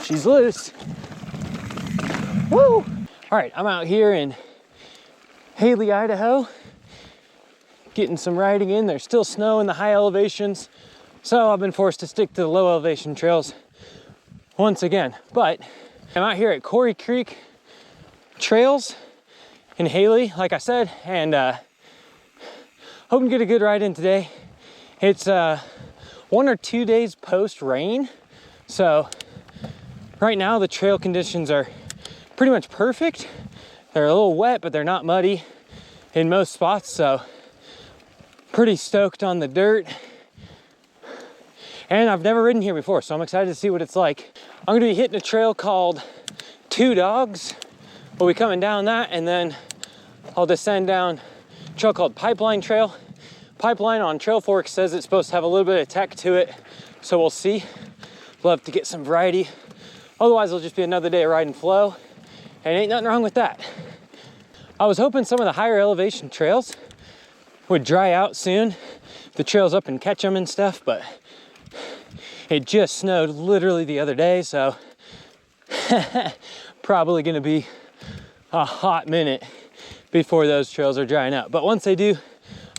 She's loose. Woo! All right, I'm out here in Hailey, Idaho, getting some riding in. There's still snow in the high elevations, so I've been forced to stick to the low elevation trails once again. But I'm out here at Corey Creek Trails in Hailey, like I said, and hoping to get a good ride in today. It's 1 or 2 days post rain, so right now the trail conditions are pretty much perfect. They're a little wet, but they're not muddy in most spots, so pretty stoked on the dirt. And I've never ridden here before, so I'm excited to see what it's like. I'm gonna be hitting a trail called Two Dogs. We'll be coming down that, and then I'll descend down a trail called Pipeline Trail. Pipeline on Trail Forks says it's supposed to have a little bit of tech to it, so we'll see. Love to get some variety. Otherwise, it'll just be another day of ride and flow, and ain't nothing wrong with that. I was hoping some of the higher elevation trails would dry out soon. The trails up in Ketchum and stuff, but it just snowed literally the other day, so probably gonna be a hot minute before those trails are drying out. But once they do,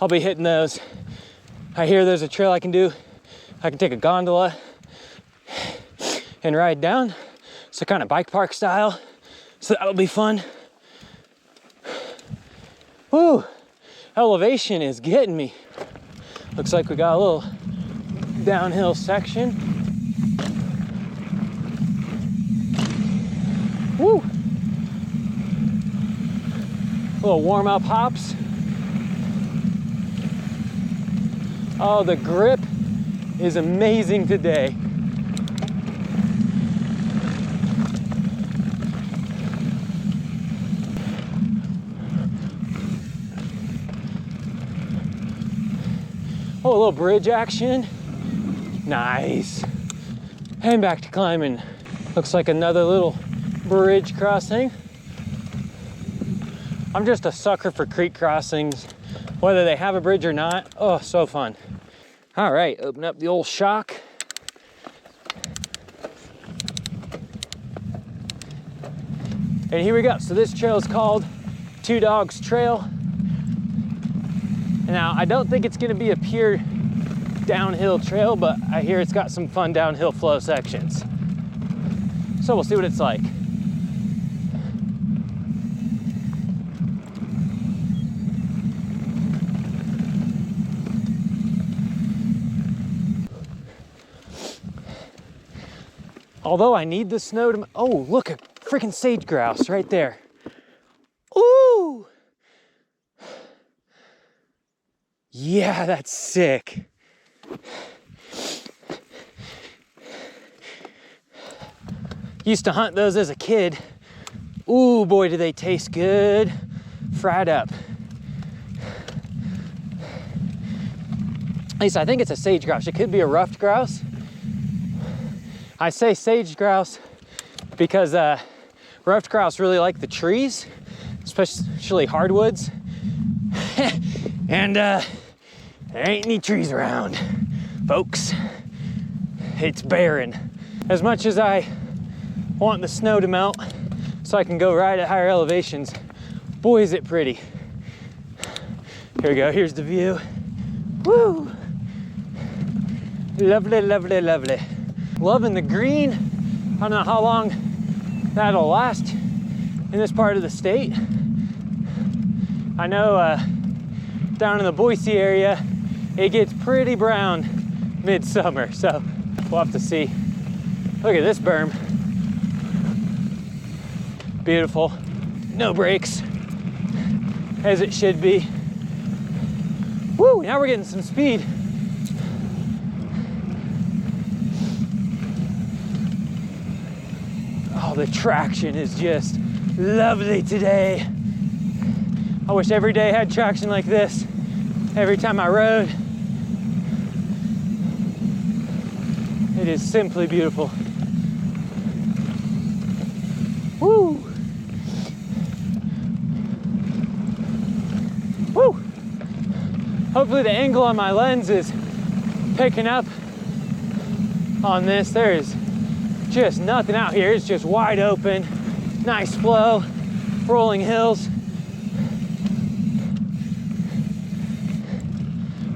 I'll be hitting those. I hear there's a trail I can do. I can take a gondola and ride down. So kind of bike park style. So that'll be fun. Woo, elevation is getting me. Looks like we got a little downhill section. Woo. Little warm up hops. Oh, the grip is amazing today. Oh, a little bridge action. Nice. And back to climbing. Looks like another little bridge crossing. I'm just a sucker for creek crossings, whether they have a bridge or not. Oh, so fun. All right, open up the old shock. And here we go. So this trail is called Two Dogs Trail. Now, I don't think it's gonna be a pure downhill trail, but I hear it's got some fun downhill flow sections. So we'll see what it's like. Although I need the snow to, oh, look, a freaking sage grouse right there. Ooh. Yeah, that's sick. Used to hunt those as a kid. Ooh, boy, do they taste good. Fried up. At least I think it's a sage grouse. It could be a ruffed grouse. I say sage grouse because ruffed grouse really like the trees, especially hardwoods. And there ain't any trees around, folks. It's barren. As much as I want the snow to melt so I can go ride at higher elevations, boy, is it pretty. Here we go, here's the view. Woo! Lovely, lovely, lovely. Loving the green. I don't know how long that'll last in this part of the state. I know down in the Boise area, it gets pretty brown midsummer, so we'll have to see. Look at this berm. Beautiful. No brakes, as it should be. Woo, now we're getting some speed. Oh, the traction is just lovely today. I wish every day had traction like this every time I rode. It is simply beautiful. Woo! Woo! Hopefully the angle on my lens is picking up on this. There is just nothing out here. It's just wide open, nice flow, rolling hills.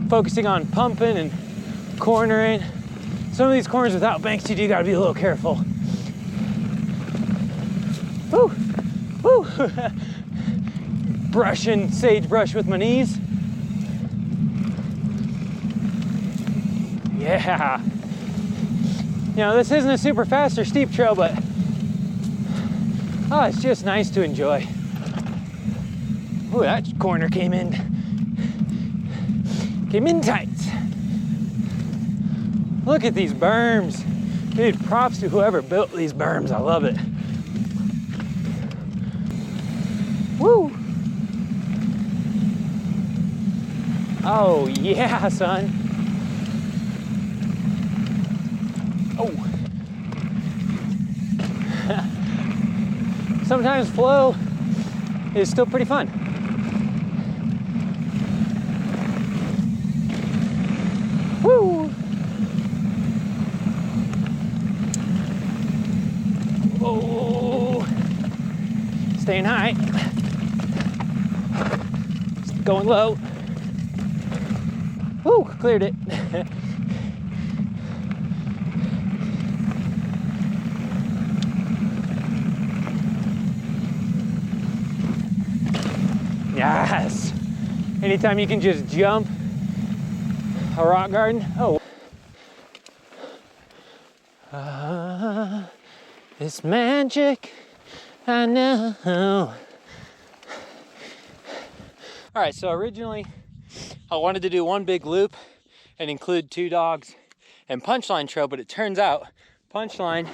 Focusing on pumping and cornering. Some of these corners without banks, you do gotta be a little careful. Woo, woo. Brushing sagebrush with my knees. Yeah. You know, this isn't a super fast or steep trail, but oh, it's just nice to enjoy. Ooh, that corner came in tight. Look at these berms. Dude, props to whoever built these berms. I love it. Woo. Oh, yeah, son. Oh. Sometimes flow is still pretty fun. Woo! Oh! Staying high. Going low. Woo! Cleared it. Yes! Anytime you can just jump a rock garden. Oh. It's magic, I know. All right, so originally I wanted to do one big loop and include 2 dogs and Punchline Trail, but it turns out Punchline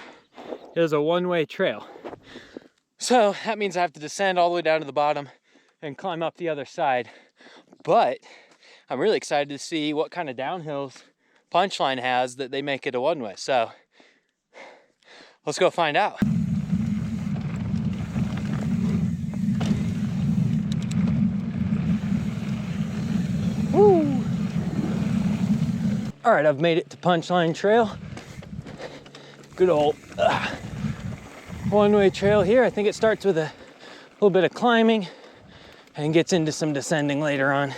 is a one-way trail. So that means I have to descend all the way down to the bottom and climb up the other side. But I'm really excited to see what kind of downhills Punchline has that they make it a one-way. So let's go find out. Woo! All right, I've made it to Punchline Trail. Good old one-way trail here. I think it starts with a little bit of climbing and gets into some descending later on.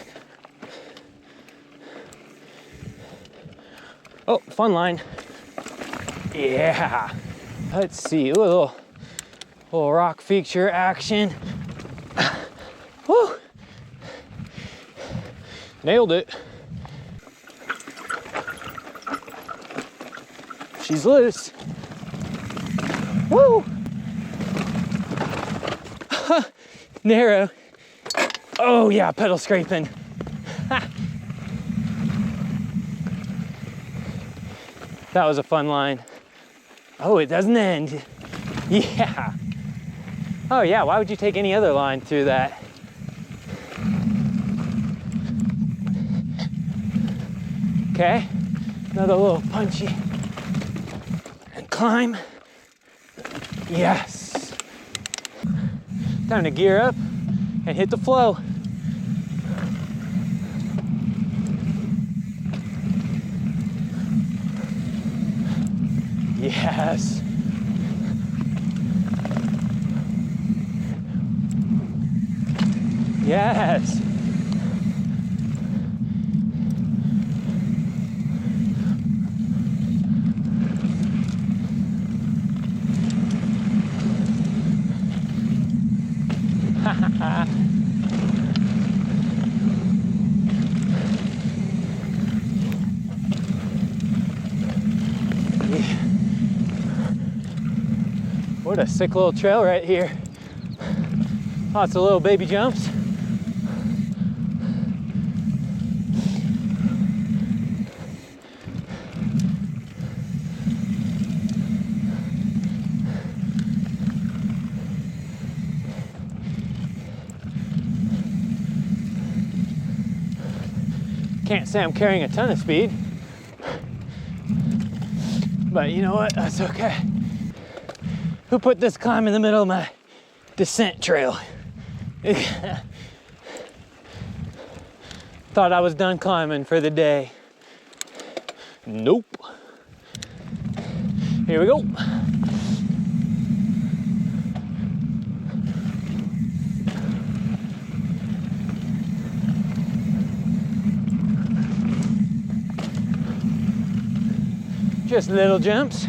Oh, fun line. Yeah. Let's see, ooh, a little rock feature action. Woo! Nailed it. She's loose. Woo! Narrow. Oh yeah, pedal scraping. That was a fun line. Oh, it doesn't end. Yeah. Oh yeah, why would you take any other line through that? Okay, another little punchy. And climb. Yes. Time to gear up and hit the flow. Yes. Yes. What a sick little trail right here. Lots of little baby jumps. Can't say I'm carrying a ton of speed, but you know what? That's okay. Who put this climb in the middle of my descent trail? Thought I was done climbing for the day. Nope. Here we go. Just little jumps.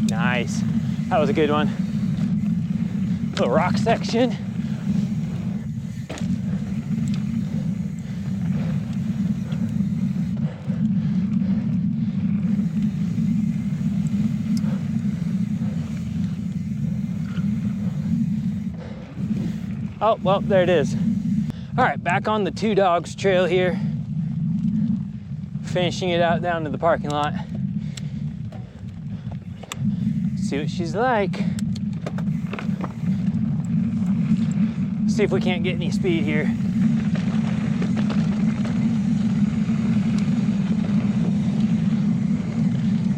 Nice. That was a good one. Little rock section. Oh, well, there it is. All right, back on the Two Dogs trail here. Finishing it out down to the parking lot. See what she's like. See if we can't get any speed here.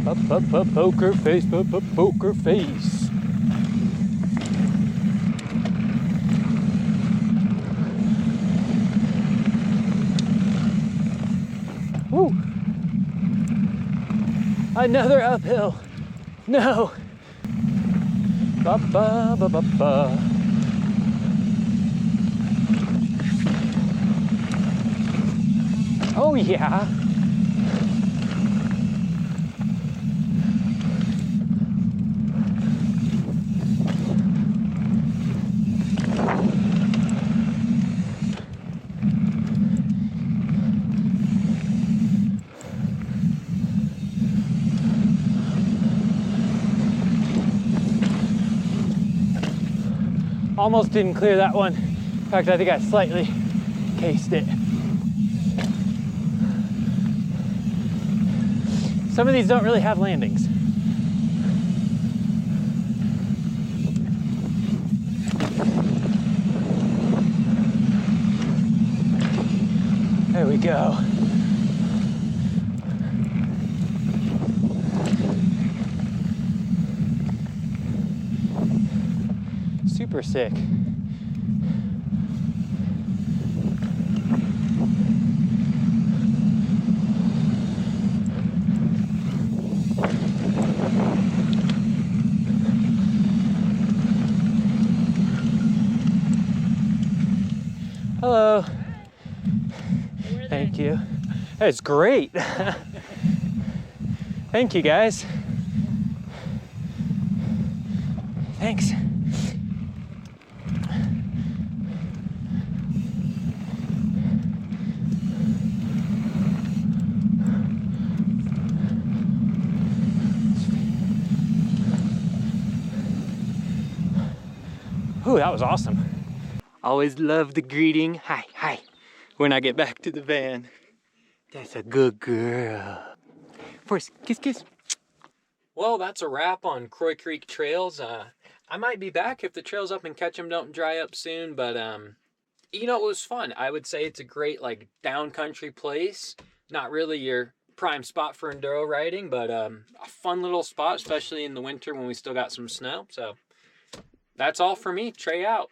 Up, poker face, poker face. Woo! Another uphill. No. Ba ba ba ba ba. Oh yeah. Almost didn't clear that one. In fact, I think I slightly cased it. Some of these don't really have landings. There we go. Super sick. Hello. Thank you. That's great. Thank you, guys. Thanks. Ooh, that was awesome. Always love the greeting. Hi, hi. When I get back to the van. That's a good girl. First, kiss, kiss. Well, that's a wrap on Croy Creek trails. I might be back if the trails up in Ketchum don't dry up soon, but you know, it was fun. I would say it's a great like downcountry place. Not really your prime spot for enduro riding, but a fun little spot, especially in the winter when we still got some snow. So that's all for me. Trey out.